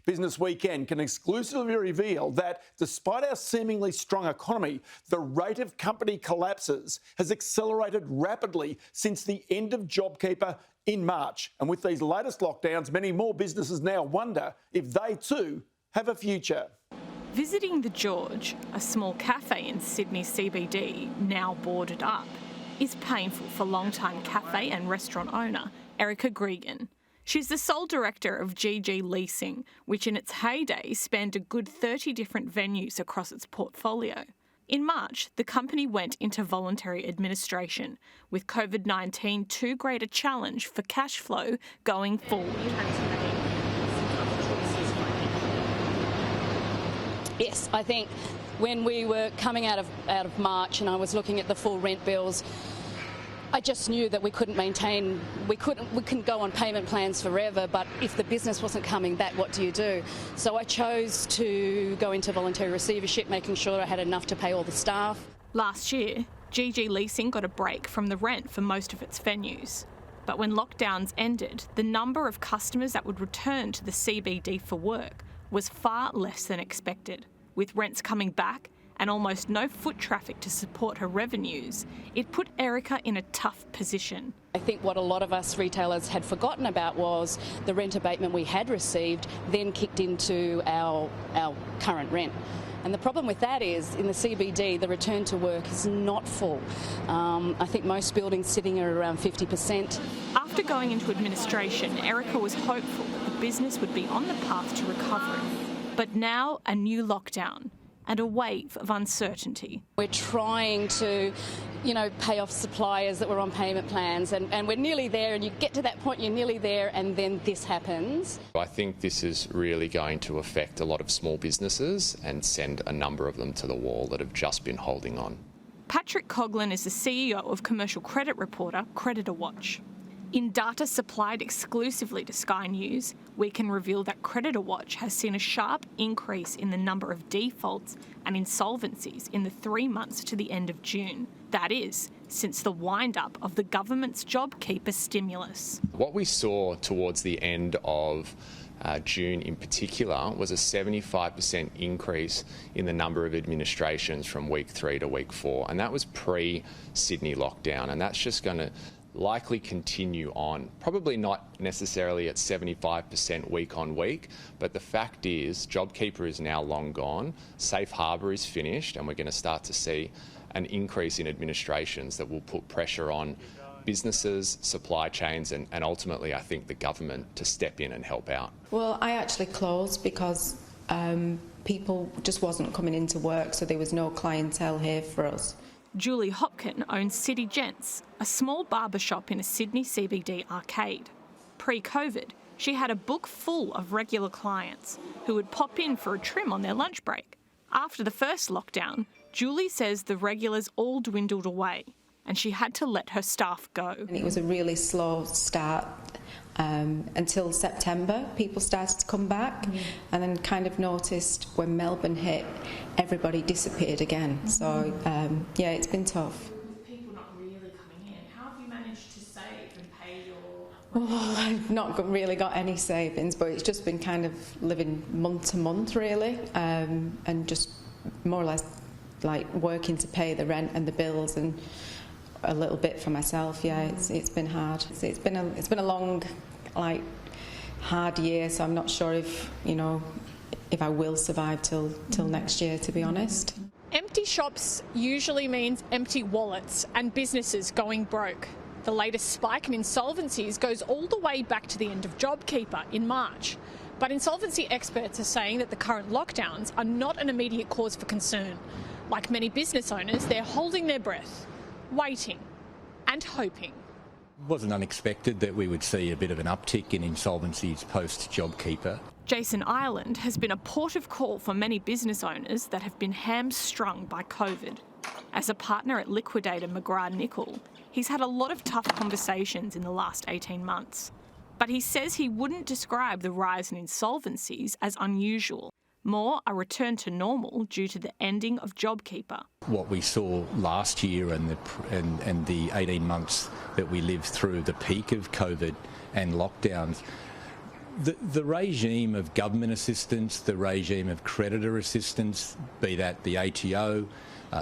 Business Weekend can exclusively reveal that despite our seemingly strong economy, the rate of company collapses has accelerated rapidly since the end of JobKeeper in March. And with these latest lockdowns, many more businesses now wonder if they too have a future. Visiting the George, a small cafe in Sydney CBD, now boarded up, is painful for long-time cafe and restaurant owner Erica Gregan. She's the sole director of Leasing, which in its heyday spanned a good 30 different venues across its portfolio. In March, the company went into voluntary administration, with COVID-19 too great a challenge for cash flow going forward. Yes, I think when we were coming out of March and I was looking at the full rent bills, I just knew that we couldn't go on payment plans forever, but if the business wasn't coming back, what do you do? So I chose to go into voluntary receivership, making sure I had enough to pay all the staff. Last year, Leasing got a break from the rent for most of its venues. But when lockdowns ended, the number of customers that would return to the CBD for work was far less than expected. With rents coming back and almost no foot traffic to support her revenues, it put Erica in a tough position. I think what a lot of us retailers had forgotten about was the rent abatement we had received then kicked into our current rent. And the problem with that is, in the CBD, the return to work is not full. I think most buildings sitting at around 50%. After going into administration, Erica was hopeful that the business would be on the path to recovery. But now a new lockdown and a wave of uncertainty. We're trying to, pay off suppliers that were on payment plans, and we're nearly there, and you get to that point, you're nearly there, and then this happens. I think this is really going to affect a lot of small businesses and send a number of them to the wall that have just been holding on. Patrick Coghlan is the CEO of commercial credit reporter CreditorWatch. In data supplied exclusively to Sky News, we can reveal that CreditorWatch has seen a sharp increase in the number of defaults and insolvencies in the 3 months to the end of June. That is, since the wind-up of the government's JobKeeper stimulus. What we saw towards the end of June in particular was a 75% increase in the number of administrations from week 3 to week 4, and that was pre-Sydney lockdown, and that's just going to likely continue on. Probably not necessarily at 75% week on week, but the fact is JobKeeper is now long gone, Safe Harbour is finished, and we're going to start to see an increase in administrations that will put pressure on businesses, supply chains, and ultimately I think the government to step in and help out. Well, I actually closed because people just wasn't coming into work, so there was no clientele here for us. Julie Hopkin owns City Gents, a small barbershop in a Sydney CBD arcade. Pre-COVID, she had a book full of regular clients who would pop in for a trim on their lunch break. After the first lockdown, Julie says the regulars all dwindled away and she had to let her staff go. And it was a really slow start until September. People started to come back and then kind of noticed when Melbourne hit, everybody disappeared again. So, yeah, it's been tough. With people not really coming in, how have you managed to save and pay your... Oh, I've not really got any savings, but it's just been kind of living month to month, really, and just more or less like working to pay the rent and the bills and a little bit for myself. Yeah, it's been hard. It's been a long, hard year. So I'm not sure if I will survive till next year, to be honest. Empty shops usually means empty wallets and businesses going broke. The latest spike in insolvencies goes all the way back to the end of JobKeeper in March. But insolvency experts are saying that the current lockdowns are not an immediate cause for concern. Like many business owners, they're holding their breath, waiting and hoping. It wasn't unexpected that we would see a bit of an uptick in insolvencies post-JobKeeper. Jason Ireland has been a port of call for many business owners that have been hamstrung by COVID. As a partner at liquidator McGrath-Nicol, he's had a lot of tough conversations in the last 18 months. But he says he wouldn't describe the rise in insolvencies as unusual. More a return to normal due to the ending of JobKeeper. What we saw last year and the 18 months that we lived through the peak of COVID and lockdowns The regime of government assistance, the regime of creditor assistance, be that the ATO,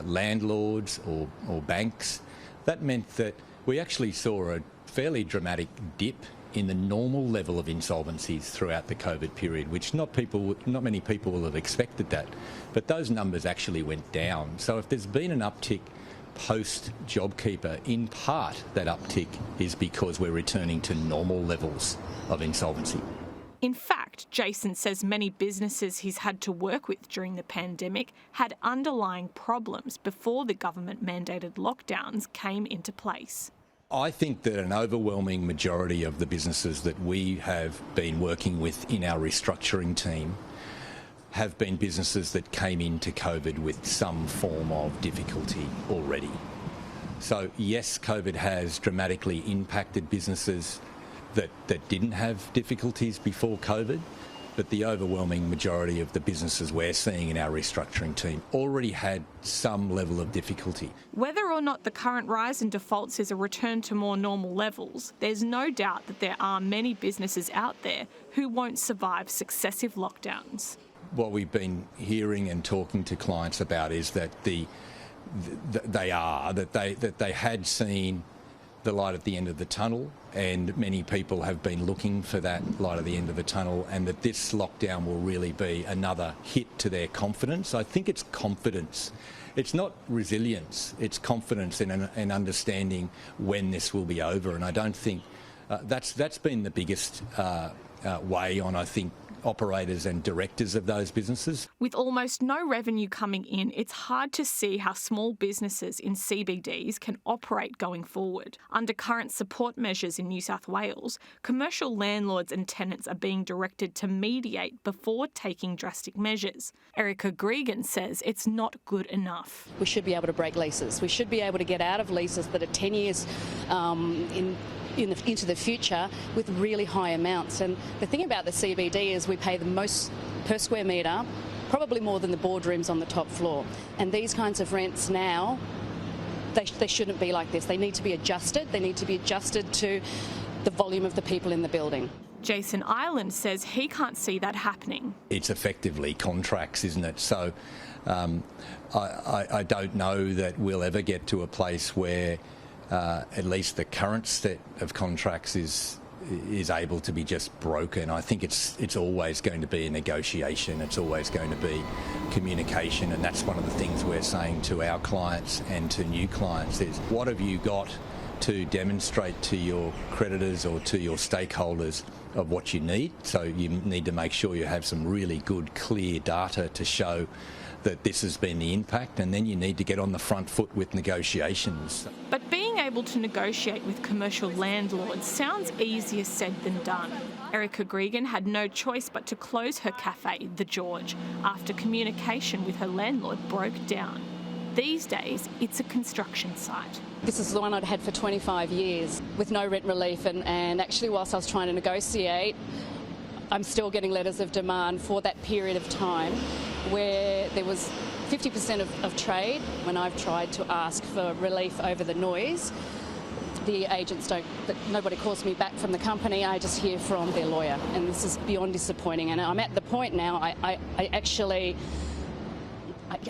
landlords or banks, that meant that we actually saw a fairly dramatic dip in the normal level of insolvencies throughout the COVID period, which not many people will have expected that. But those numbers actually went down. So if there's been an uptick post JobKeeper, in part that uptick is because we're returning to normal levels of insolvency. In fact, Jason says many businesses he's had to work with during the pandemic had underlying problems before the government-mandated lockdowns came into place. I think that an overwhelming majority of the businesses that we have been working with in our restructuring team have been businesses that came into COVID with some form of difficulty already. So yes, COVID has dramatically impacted businesses that didn't have difficulties before COVID, but the overwhelming majority of the businesses we're seeing in our restructuring team already had some level of difficulty. Whether or not the current rise in defaults is a return to more normal levels, there's no doubt that there are many businesses out there who won't survive successive lockdowns. What we've been hearing and talking to clients about is that they had seen the light at the end of the tunnel, and many people have been looking for that light at the end of the tunnel, and that this lockdown will really be another hit to their confidence. I think it's confidence. It's not resilience, it's confidence in understanding when this will be over, and I don't think that's been the biggest weigh on, I think, operators and directors of those businesses. With almost no revenue coming in, it's hard to see how small businesses in CBDs can operate going forward. Under current support measures in New South Wales, commercial landlords and tenants are being directed to mediate before taking drastic measures. Erica Coghlan says it's not good enough. We should be able to break leases. We should be able to get out of leases that are 10 years into the future with really high amounts. And the thing about the CBD is we pay the most per square metre, probably more than the boardrooms on the top floor. And these kinds of rents now, they shouldn't be like this. They need to be adjusted. They need to be adjusted to the volume of the people in the building. Jason Ireland says he can't see that happening. It's effectively contracts, isn't it? So I don't know that we'll ever get to a place where at least the current set of contracts is able to be just broken. I think it's always going to be a negotiation. It's always going to be communication, and that's one of the things we're saying to our clients and to new clients is, what have you got to demonstrate to your creditors or to your stakeholders of what you need? So you need to make sure you have some really good, clear data to show that this has been the impact, and then you need to get on the front foot with negotiations. But being able to negotiate with commercial landlords sounds easier said than done. Erica Coghlan had no choice but to close her cafe, The George, after communication with her landlord broke down. These days, it's a construction site. This is the one I'd had for 25 years with no rent relief, and actually whilst I was trying to negotiate, I'm still getting letters of demand for that period of time where there was 50% of trade. When I've tried to ask for relief over the noise, the agents nobody calls me back from the company. I just hear from their lawyer, and this is beyond disappointing. And I'm at the point now, I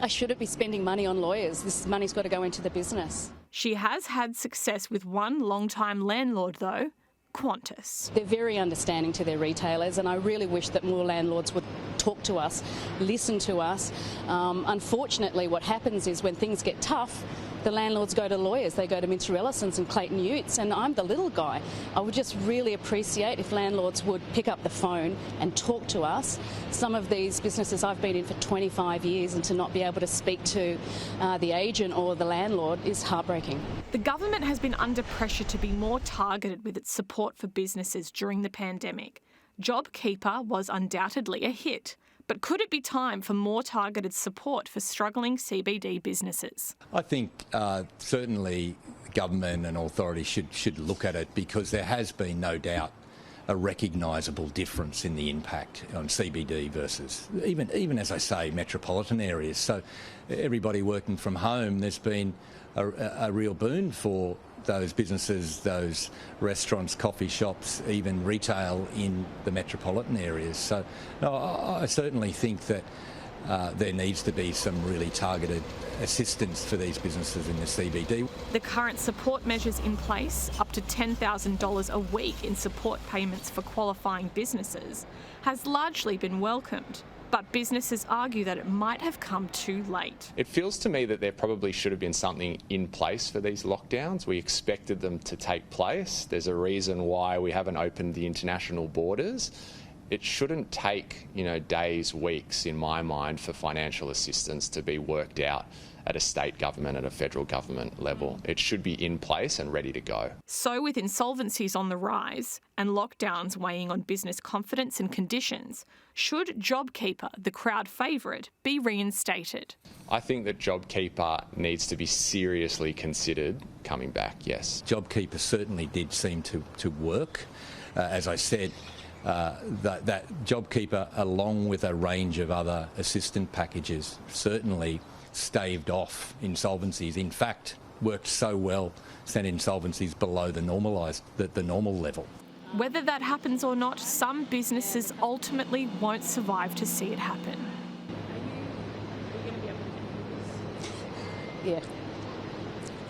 shouldn't be spending money on lawyers. This money's got to go into the business. She has had success with one long-time landlord though, Qantas. They're very understanding to their retailers, and I really wish that more landlords would talk to us, listen to us. Unfortunately, what happens is when things get tough, the landlords go to lawyers. They go to Minter Ellison's and Clayton Utz, and I'm the little guy. I would just really appreciate if landlords would pick up the phone and talk to us. Some of these businesses I've been in for 25 years, and to not be able to speak to the agent or the landlord is heartbreaking. The government has been under pressure to be more targeted with its support for businesses during the pandemic. JobKeeper was undoubtedly a hit. But could it be time for more targeted support for struggling CBD businesses? I think certainly government and authorities should look at it, because there has been no doubt a recognisable difference in the impact on CBD versus even as I say, metropolitan areas. So everybody working from home, there's been a real boon for those businesses, those restaurants, coffee shops, even retail in the metropolitan areas. So no, I certainly think that there needs to be some really targeted assistance for these businesses in the CBD. The current support measures in place, up to $10,000 a week in support payments for qualifying businesses, has largely been welcomed. But businesses argue that it might have come too late. It feels to me that there probably should have been something in place for these lockdowns. We expected them to take place. There's a reason why we haven't opened the international borders. It shouldn't take, days, weeks, in my mind, for financial assistance to be worked out at a state government, at a federal government level. It should be in place and ready to go. So with insolvencies on the rise and lockdowns weighing on business confidence and conditions, should JobKeeper, the crowd favourite, be reinstated? I think that JobKeeper needs to be seriously considered coming back, yes. JobKeeper certainly did seem to work. As I said, that JobKeeper, along with a range of other assistance packages, certainly staved off insolvencies. In fact, worked so well, sent insolvencies below the normal level. Whether that happens or not, some businesses ultimately won't survive to see it happen. Yeah,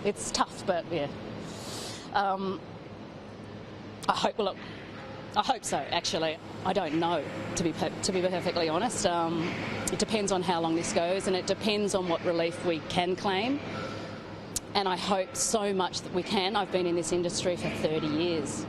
it's tough, but yeah. I hope so, actually. I don't know, to be perfectly honest. It depends on how long this goes, and it depends on what relief we can claim. And I hope so much that we can. I've been in this industry for 30 years.